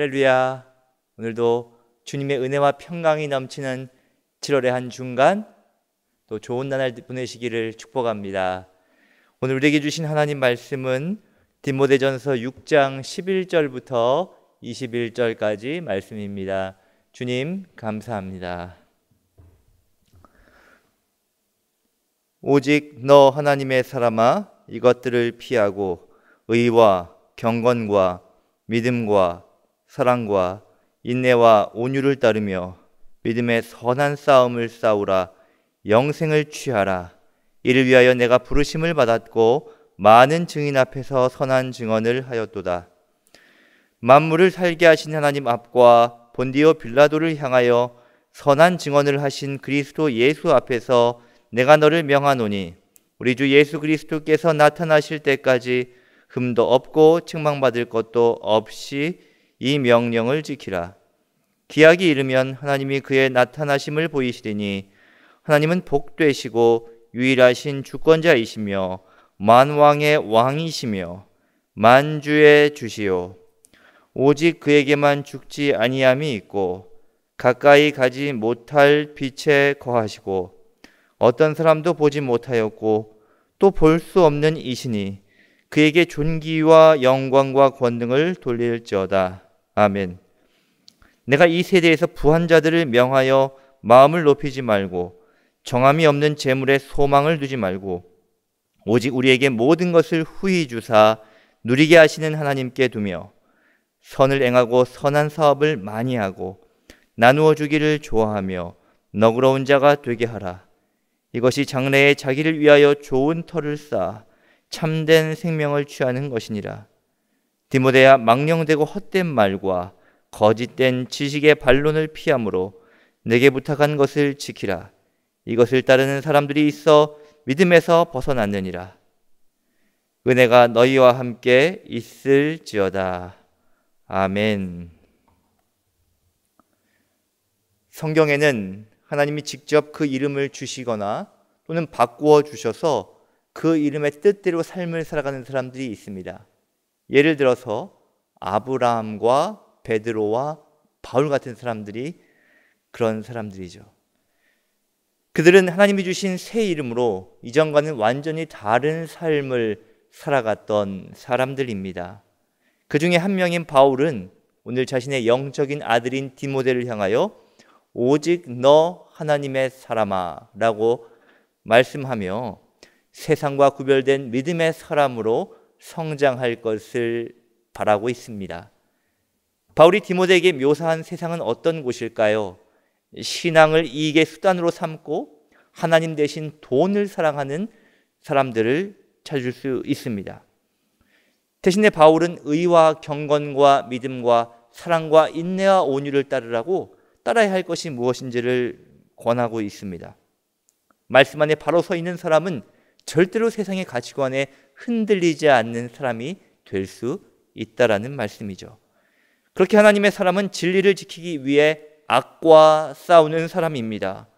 할렐루야. 오늘도 주님의 은혜와 평강이 넘치는 7월의 한 중간 또 좋은 나날 보내시기를 축복합니다. 오늘 우리에게 주신 하나님 말씀은 디모데전서 6장 11절부터 21절까지 말씀입니다. 주님 감사합니다. 오직 너 하나님의 사람아 이것들을 피하고 의와 경건과 믿음과 사랑과 인내와 온유를 따르며 믿음의 선한 싸움을 싸우라. 영생을 취하라. 이를 위하여 내가 부르심을 받았고 많은 증인 앞에서 선한 증언을 하였도다. 만물을 살게 하신 하나님 앞과 본디오 빌라도를 향하여 선한 증언을 하신 그리스도 예수 앞에서 내가 너를 명하노니 우리 주 예수 그리스도께서 나타나실 때까지 흠도 없고 책망받을 것도 없이 이 명령을 지키라. 기약이 이르면 하나님이 그의 나타나심을 보이시리니 하나님은 복되시고 유일하신 주권자이시며 만왕의 왕이시며 만주의 주시요 오직 그에게만 죽지 아니함이 있고 가까이 가지 못할 빛에 거하시고 어떤 사람도 보지 못하였고 또 볼 수 없는 이시니 그에게 존귀와 영광과 권능을 돌릴지어다. 아멘. 내가 이 세대에서 부한 자들을 명하여 마음을 높이지 말고 정함이 없는 재물에 소망을 두지 말고 오직 우리에게 모든 것을 후히 주사 누리게 하시는 하나님께 두며 선을 행하고 선한 사업을 많이 하고 나누어 주기를 좋아하며 너그러운 자가 되게 하라. 이것이 장래에 자기를 위하여 좋은 터를 쌓아 참된 생명을 취하는 것이니라. 디모데야 망령되고 헛된 말과 거짓된 지식의 반론을 피함으로 내게 부탁한 것을 지키라. 이것을 따르는 사람들이 있어 믿음에서 벗어났느니라. 은혜가 너희와 함께 있을지어다. 아멘. 성경에는 하나님이 직접 그 이름을 주시거나 또는 바꾸어 주셔서 그 이름의 뜻대로 삶을 살아가는 사람들이 있습니다. 예를 들어서 아브라함과 베드로와 바울 같은 사람들이 그런 사람들이죠. 그들은 하나님이 주신 새 이름으로 이전과는 완전히 다른 삶을 살아갔던 사람들입니다. 그 중에 한 명인 바울은 오늘 자신의 영적인 아들인 디모데를 향하여 오직 너 하나님의 사람아 라고 말씀하며 세상과 구별된 믿음의 사람으로 성장할 것을 바라고 있습니다. 바울이 디모데에게 묘사한 세상은 어떤 곳일까요? 신앙을 이익의 수단으로 삼고 하나님 대신 돈을 사랑하는 사람들을 찾을 수 있습니다. 대신에 바울은 의와 경건과 믿음과 사랑과 인내와 온유를 따르라고 따라야 할 것이 무엇인지를 권하고 있습니다. 말씀 안에 바로 서 있는 사람은 절대로 세상의 가치관에 흔들리지 않는 사람이 될 수 있다라는 말씀이죠. 그렇게 하나님의 사람은 진리를 지키기 위해 악과 싸우는 사람입니다.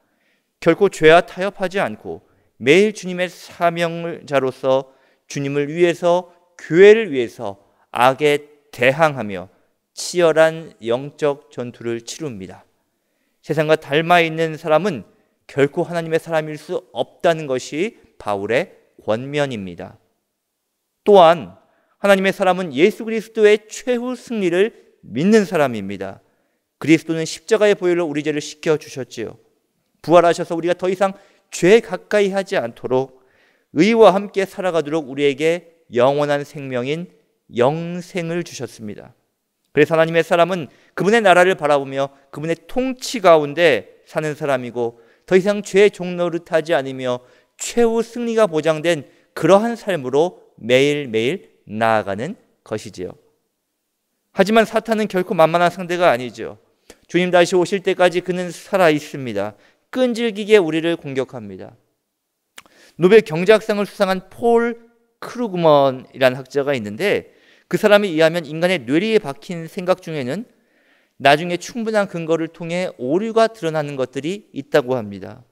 결코 죄와 타협하지 않고 매일 주님의 사명자로서 주님을 위해서 교회를 위해서 악에 대항하며 치열한 영적 전투를 치룹니다. 세상과 닮아 있는 사람은 결코 하나님의 사람일 수 없다는 것이 바울의 권면입니다. 또한 하나님의 사람은 예수 그리스도의 최후 승리를 믿는 사람입니다. 그리스도는 십자가의 보혈로 우리 죄를 씻겨주셨지요. 부활하셔서 우리가 더 이상 죄에 가까이 하지 않도록 의와 함께 살아가도록 우리에게 영원한 생명인 영생을 주셨습니다. 그래서 하나님의 사람은 그분의 나라를 바라보며 그분의 통치 가운데 사는 사람이고 더 이상 죄의 종노릇하지 않으며 최후 승리가 보장된 그러한 삶으로 매일매일 나아가는 것이지요. 하지만 사탄은 결코 만만한 상대가 아니죠. 주님 다시 오실 때까지 그는 살아 있습니다. 끈질기게 우리를 공격합니다. 노벨 경제학상을 수상한 폴 크루그먼이라는 학자가 있는데 그 사람에 의하면 인간의 뇌리에 박힌 생각 중에는 나중에 충분한 근거를 통해 오류가 드러나는 것들이 있다고 합니다.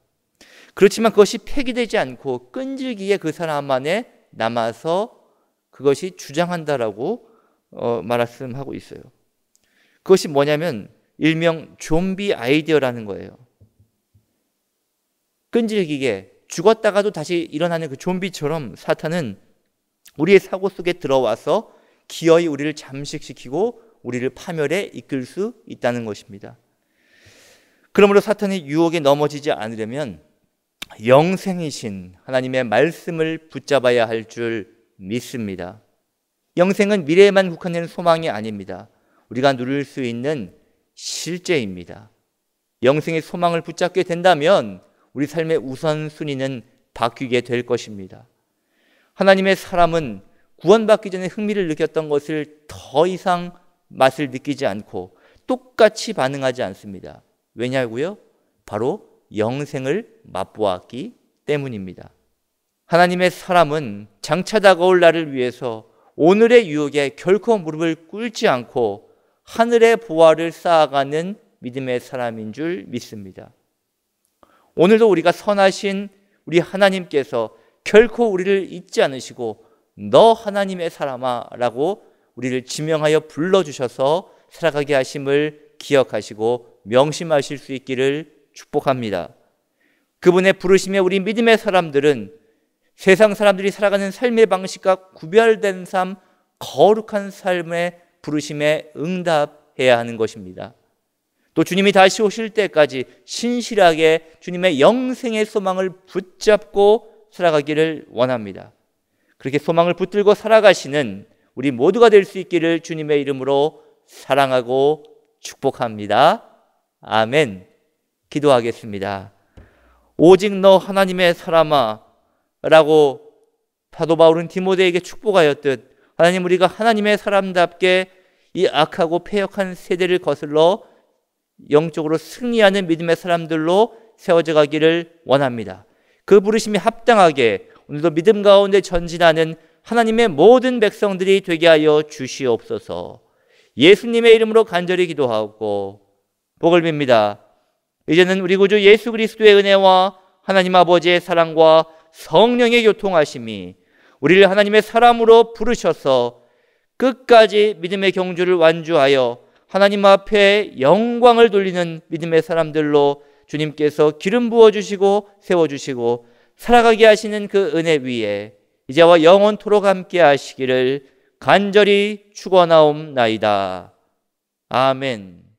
그렇지만 그것이 폐기되지 않고 끈질기게 그 사람 안에 남아서 그것이 주장한다라고 말씀하고 있어요. 그것이 뭐냐면 일명 좀비 아이디어라는 거예요. 끈질기게 죽었다가도 다시 일어나는 그 좀비처럼 사탄은 우리의 사고 속에 들어와서 기어이 우리를 잠식시키고 우리를 파멸에 이끌 수 있다는 것입니다. 그러므로 사탄의 유혹에 넘어지지 않으려면 영생이신 하나님의 말씀을 붙잡아야 할 줄 믿습니다. 영생은 미래에만 국한된 소망이 아닙니다. 우리가 누릴 수 있는 실제입니다. 영생의 소망을 붙잡게 된다면 우리 삶의 우선순위는 바뀌게 될 것입니다. 하나님의 사람은 구원받기 전에 흥미를 느꼈던 것을 더 이상 맛을 느끼지 않고 똑같이 반응하지 않습니다. 왜냐고요? 바로 영생을 맛보았기 때문입니다. 하나님의 사람은 장차 다가올 날을 위해서 오늘의 유혹에 결코 무릎을 꿇지 않고 하늘의 보화를 쌓아가는 믿음의 사람인 줄 믿습니다. 오늘도 우리가 선하신 우리 하나님께서 결코 우리를 잊지 않으시고 너 하나님의 사람아 라고 우리를 지명하여 불러주셔서 살아가게 하심을 기억하시고 명심하실 수 있기를 축복합니다. 그분의 부르심에 우리 믿음의 사람들은 세상 사람들이 살아가는 삶의 방식과 구별된 삶, 거룩한 삶의 부르심에 응답해야 하는 것입니다. 또 주님이 다시 오실 때까지 신실하게 주님의 영생의 소망을 붙잡고 살아가기를 원합니다. 그렇게 소망을 붙들고 살아가시는 우리 모두가 될 수 있기를 주님의 이름으로 사랑하고 축복합니다. 아멘. 기도하겠습니다. 오직 너 하나님의 사람아 라고 사도 바울은 디모데에게 축복하였듯 하나님, 우리가 하나님의 사람답게 이 악하고 패역한 세대를 거슬러 영적으로 승리하는 믿음의 사람들로 세워져 가기를 원합니다. 그 부르심이 합당하게 오늘도 믿음 가운데 전진하는 하나님의 모든 백성들이 되게 하여 주시옵소서. 예수님의 이름으로 간절히 기도하고 복을 빕니다. 이제는 우리 구주 예수 그리스도의 은혜와 하나님 아버지의 사랑과 성령의 교통하심이 우리를 하나님의 사람으로 부르셔서 끝까지 믿음의 경주를 완주하여 하나님 앞에 영광을 돌리는 믿음의 사람들로 주님께서 기름 부어주시고 세워주시고 살아가게 하시는 그 은혜 위에 이제와 영원토록 함께 하시기를 간절히 축원하옵나이다. 아멘.